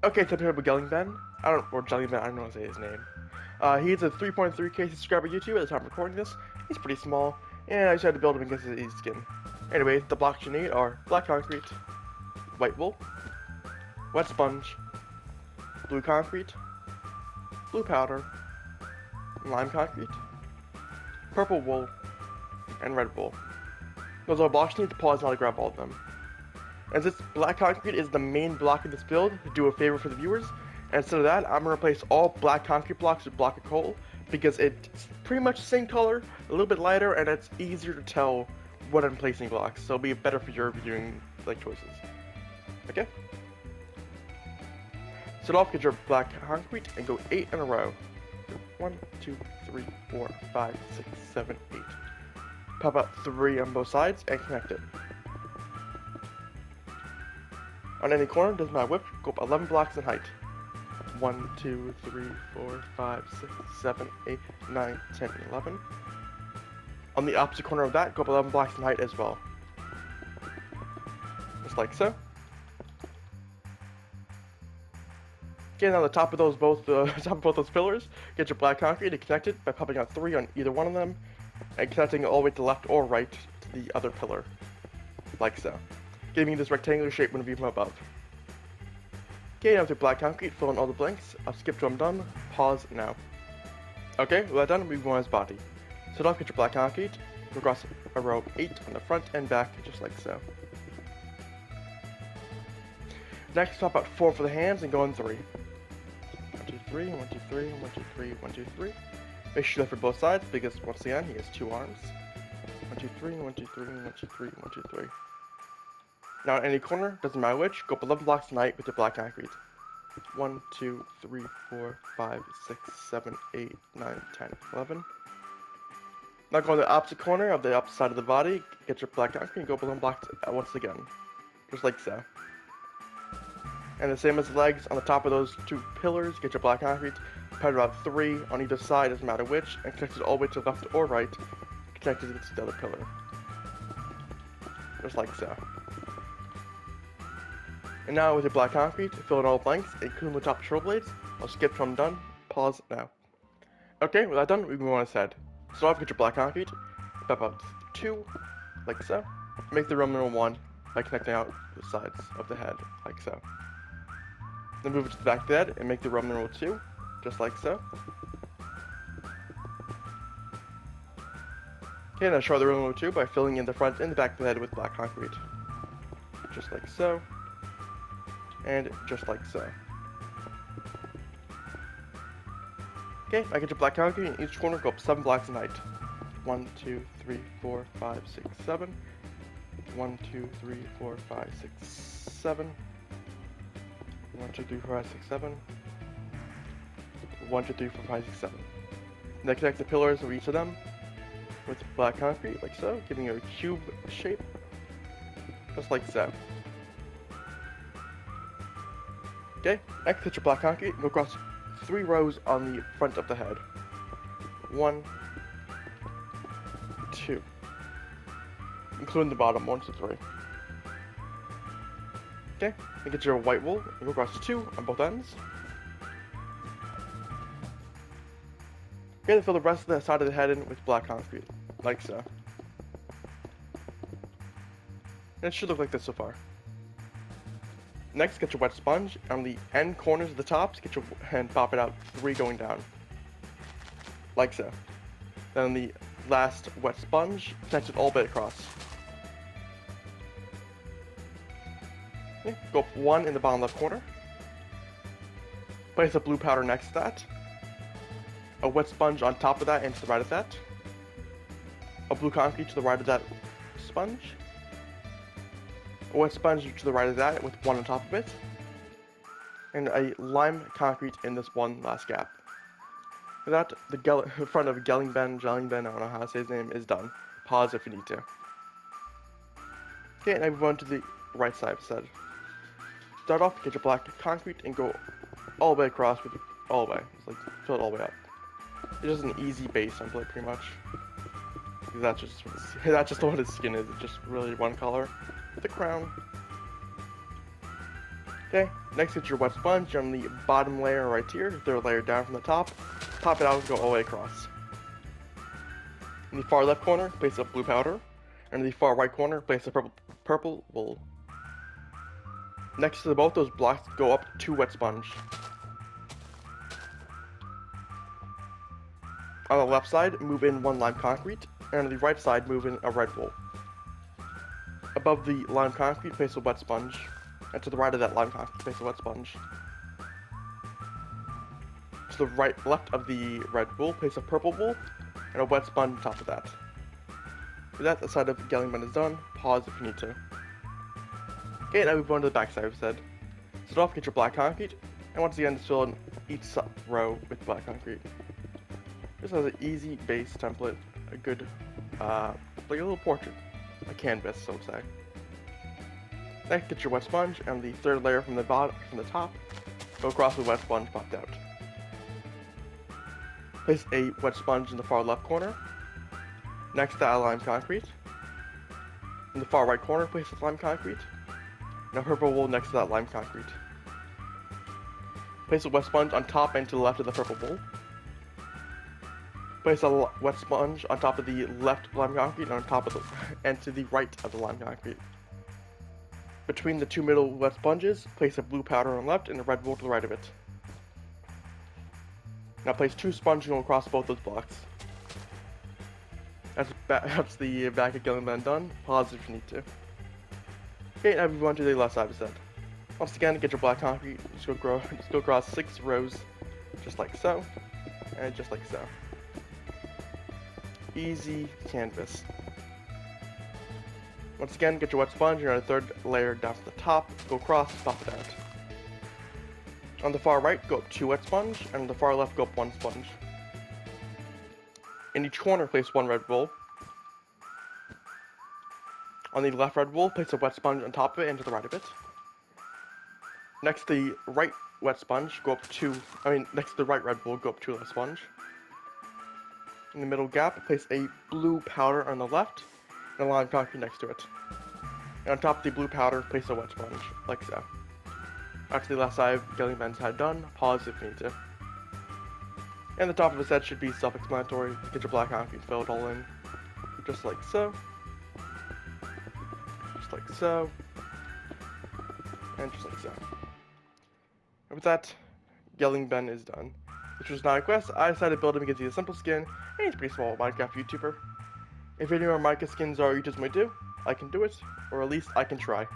Okay, so here with Gellingben. Or Gellingben, I don't know how to say his name. He's a 3.3k subscriber YouTuber at the time of recording this. He's pretty small, and I just had to build him against his easy skin. Anyways, the blocks you need are black concrete, white wool, wet sponge, blue concrete, blue powder, lime concrete, purple wool, and red wool. Those are blocks you need to pause now to grab all of them. And since black concrete is the main block of this build, to do a favor for the viewers, and instead of that, I'm going to replace all black concrete blocks with block of coal, because it's pretty much the same color, a little bit lighter, and it's easier to tell when I'm placing blocks, so it'll be better for your viewing choices. Okay? Start off, get your black concrete, and go 8 in a row. 1, 2, 3, 4, 5, 6, 7, 8. Pop out 3 on both sides, and connect it. On any corner, doesn't matter which, go up 11 blocks in height. 1, 2, 3, 4, 5, 6, 7, 8, 9, 10, 11. On the opposite corner of that, go up 11 blocks in height as well. Just like so. Okay, now the top of both those pillars, get your black concrete and connect it by popping out 3 on either one of them, and connecting it all the way to the left or right to the other pillar, like so, giving this rectangular shape when viewed from above. Okay, now with your black concrete, fill in all the blanks. I'll skip to I'm done. Pause now. Okay, with that done, we move on his body. Start off, get your black concrete, go across a row of 8 on the front and back, just like so. Next, pop out 4 for the hands and go on 3. 1, 2, 3, 1, 2, 3, 1, 2, 3, 1, 2, 3. Make sure that for both sides, because once again, he has 2 arms. 1, 2, 3, 1, 2, 3, 1, 2, 3, 1, 2, 3. Now, in any corner, doesn't matter which, go up 11 blocks in height with your black concrete. 1, 2, 3, 4, 5, 6, 7, 8, 9, 10, 11. Now go on the opposite corner of the opposite side of the body, get your black concrete and go up 11 blocks once again. Just like so. And the same as the legs, on the top of those 2 pillars, get your black concrete, put about 3 on either side, doesn't matter which, and connect it all the way to the left or right, connected to the other pillar. Just like so. And now with your black concrete, fill in all blanks, including the top shoulder blades. I'll skip till I'm done. Pause now. Okay, with that done, we move on his head. Start off, get your black concrete, pop out 2, like so. Make the room number 1 by connecting out the sides of the head, like so. Then move it to the back of the head and make the room number 2, just like so. Okay, now show the room number 2 by filling in the front and the back of the head with black concrete. Just like so. And just like so. Okay, now get your black concrete in each corner, go up 7 blocks in height. 1, 2, 3, 4, 5, 6, 7. 1, 2, 3, 4, 5, 6, 7. 1, 2, 3, 4, 5, 6, 7. 1, 2, 3, 4, 5, 6, 7. Then connect the pillars of each of them with black concrete, like so, giving you a cube shape. Just like so. Okay, next get your black concrete and go across 3 rows on the front of the head. 1, 2. Including the bottom, 1 to 3. Okay, then get your white wool and go across 2 on both ends. Okay, then fill the rest of the side of the head in with black concrete, like so. And it should look like this so far. Next, get your wet sponge, and on the end corners of the tops, get your and pop it out 3 going down. Like so. Then on the last wet sponge, connect it all the way across. Okay, go up 1 in the bottom left corner. Place a blue powder next to that. A wet sponge on top of that and to the right of that. A blue concrete to the right of that sponge. A wet sponge to the right of that with 1 on top of it. And a lime concrete in this one last gap. With that, the front of Gellingben, I don't know how to say his name, is done. Pause if you need to. Okay, and I move on to the right side instead. Start off, get your black concrete and go all the way across with all the way. It's like fill it all the way up. It's just an easy base template pretty much. That's just what his skin is. It's just really one color with a crown. Okay, next get your wet sponge on the bottom layer right here, third layer down from the top. Pop it out and go all the way across. In the far left corner, place a blue powder. And in the far right corner, place a purple wool. Next to both those blocks, go up 2 wet sponge. On the left side, move in 1 lime concrete, and on the right side, move in a red wool. Above the lime concrete, place a wet sponge, and to the right of that lime concrete, place a wet sponge. To the left of the red wool, place a purple wool, and a wet sponge on top of that. With that, the side of Gellingben is done. Pause if you need to. Okay, now move on to the back side of the head. Start off, get your black concrete, and once again, just fill in each row with black concrete. This has an easy base template, a good, like a little portrait, a canvas, so to say. Next, get your wet sponge, and the third layer from the top, go across with wet sponge popped out. Place a wet sponge in the far left corner. Next to lime concrete. In the far right corner, place the lime concrete. And a purple wool next to that lime concrete. Place a wet sponge on top and to the left of the purple wool. Place a wet sponge on top of the left lime concrete and on top of the and to the right of the lime concrete. Between the 2 middle wet sponges, place a blue powder on the left and a red wool to the right of it. Now place 2 sponges going across both those blocks. That's the back of Gellingben done. Pause if you need to. Okay, now move on to the left side of the set. Once again, get your black concrete. Just go across 6 rows, just like so, and just like so. Easy canvas. Once again, get your wet sponge and on a third layer down to the top. Go across, pop it out. On the far right, go up 2 wet sponge, and on the far left, go up 1 sponge. In each corner, place 1 red wool. On the left red wool, place a wet sponge on top of it and to the right of it. Next to the right wet sponge, next to the right red wool, go up 2 wet sponge. In the middle gap, place a blue powder on the left, and a lime concrete next to it. And on top of the blue powder, place a wet sponge, like so. After the left side of Gellingben's head done, pause if you need to. And the top of his head should be self-explanatory. Get your black concrete, fill it all in, just like so. Just like so. And just like so. And with that, Gellingben is done. Which was not a quest. I decided to build him because he's a simple skin, and he's a pretty small Minecraft YouTuber. If any more Minecraft skins are you just might do, I can do it, or at least I can try.